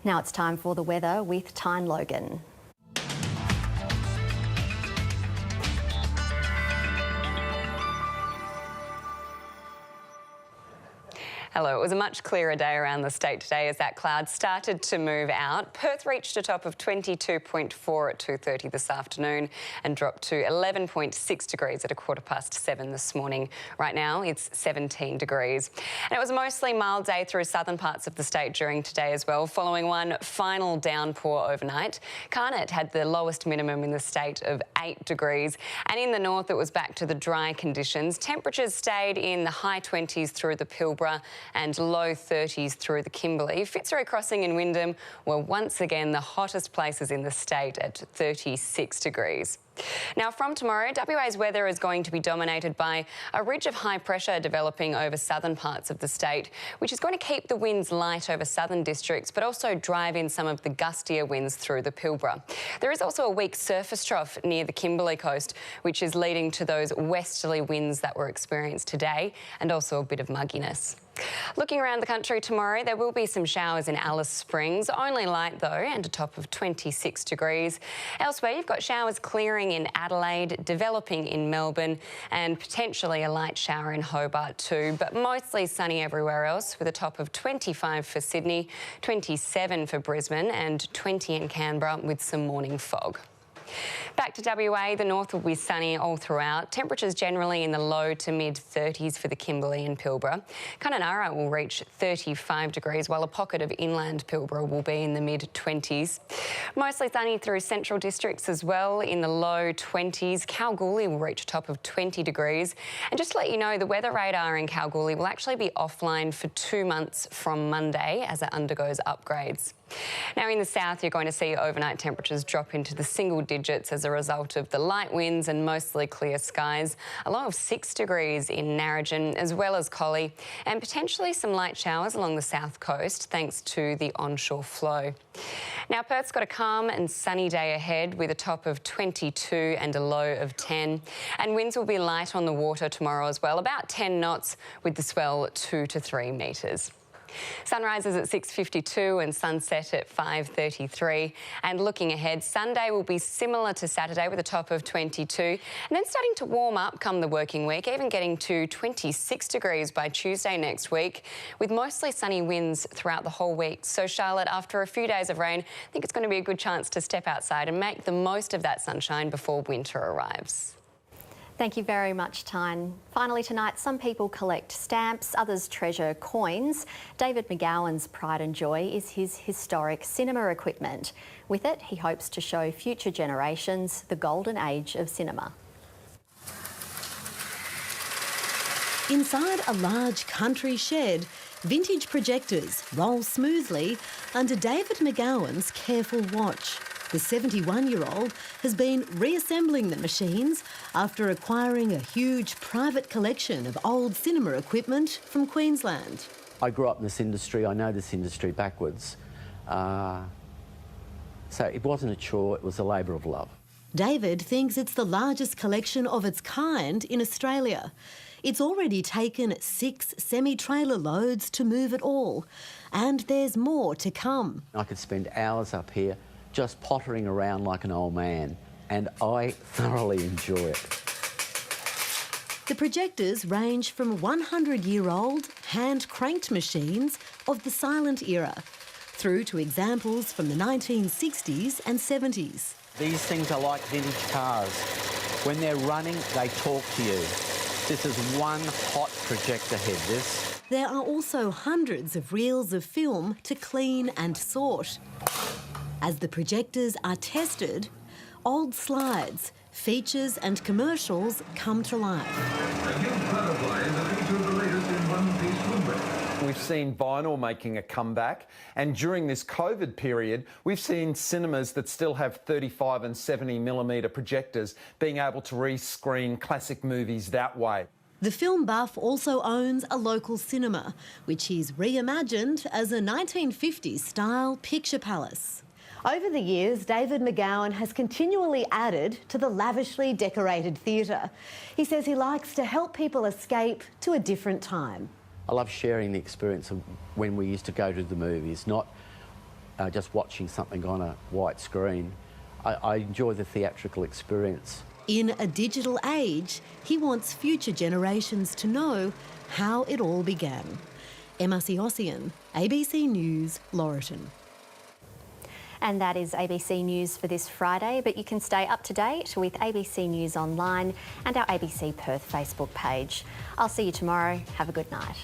Now it's time for the weather with Tyne Logan. Hello. It was a much clearer day around the state today as that cloud started to move out. Perth reached a top of 22.4 at 2:30 this afternoon and dropped to 11.6 degrees at 7:15 this morning. Right now it's 17 degrees. And it was a mostly mild day through southern parts of the state during today as well, following one final downpour overnight. Tyne had the lowest minimum in the state of 8 degrees. And in the north it was back to the dry conditions. Temperatures stayed in the high 20s through the Pilbara and low 30s through the Kimberley. Fitzroy Crossing and Wyndham were once again the hottest places in the state at 36 degrees. Now, from tomorrow, WA's weather is going to be dominated by a ridge of high pressure developing over southern parts of the state, which is going to keep the winds light over southern districts, but also drive in some of the gustier winds through the Pilbara. There is also a weak surface trough near the Kimberley coast, which is leading to those westerly winds that were experienced today, and also a bit of mugginess. Looking around the country tomorrow, there will be some showers in Alice Springs, only light though, and a top of 26 degrees. Elsewhere, you've got showers clearing in Adelaide, developing in Melbourne, and potentially a light shower in Hobart too, but mostly sunny everywhere else, with a top of 25 for Sydney, 27 for Brisbane, and 20 in Canberra with some morning fog. Back to WA, the north will be sunny all throughout. Temperatures generally in the low to mid 30s for the Kimberley and Pilbara. Kununurra will reach 35 degrees, while a pocket of inland Pilbara will be in the mid 20s. Mostly sunny through central districts as well in the low 20s. Kalgoorlie will reach a top of 20 degrees. And just to let you know, the weather radar in Kalgoorlie will actually be offline for 2 months from Monday as it undergoes upgrades. Now, in the south, you're going to see overnight temperatures drop into the single digits as a result of the light winds and mostly clear skies. A low of 6 degrees in Narrogin as well as Collie, and potentially some light showers along the south coast thanks to the onshore flow. Now, Perth's got a calm and sunny day ahead with a top of 22 and a low of 10. And winds will be light on the water tomorrow as well, about 10 knots with the swell 2 to 3 metres. Sunrise is at 6:52 and sunset at 5:33. And looking ahead, Sunday will be similar to Saturday with a top of 22, and then starting to warm up come the working week, even getting to 26 degrees by Tuesday next week, with mostly sunny winds throughout the whole week. So Charlotte, after a few days of rain, I think it's going to be a good chance to step outside and make the most of that sunshine before winter arrives. Thank you very much, Tyne. Finally tonight, some people collect stamps, others treasure coins. David McGowan's pride and joy is his historic cinema equipment. With it, he hopes to show future generations the golden age of cinema. Inside a large country shed, vintage projectors roll smoothly under David McGowan's careful watch. The 71-year-old has been reassembling the machines after acquiring a huge private collection of old cinema equipment from Queensland. I grew up in this industry, I know this industry backwards. So it wasn't a chore, it was a labour of love. David thinks it's the largest collection of its kind in Australia. It's already taken 6 semi-trailer loads to move it all, and there's more to come. I could spend hours up here just pottering around like an old man, and I thoroughly enjoy it. The projectors range from 100-year-old hand-cranked machines of the silent era through to examples from the 1960s and 70s. These things are like vintage cars. When they're running, they talk to you. This is one hot projector head, this. There are also hundreds of reels of film to clean and sort. As the projectors are tested, old slides, features and commercials come to life. We've seen vinyl making a comeback, and during this COVID period, we've seen cinemas that still have 35 and 70mm projectors being able to re-screen classic movies that way. The film buff also owns a local cinema, which he's reimagined as a 1950s-style picture palace. Over the years, David McGowan has continually added to the lavishly decorated theatre. He says he likes to help people escape to a different time. I love sharing the experience of when we used to go to the movies, not just watching something on a white screen. I enjoy the theatrical experience. In a digital age, he wants future generations to know how it all began. Emma Siossian, ABC News, Laurelton. And that is ABC News for this Friday, but you can stay up to date with ABC News Online and our ABC Perth Facebook page. I'll see you tomorrow. Have a good night.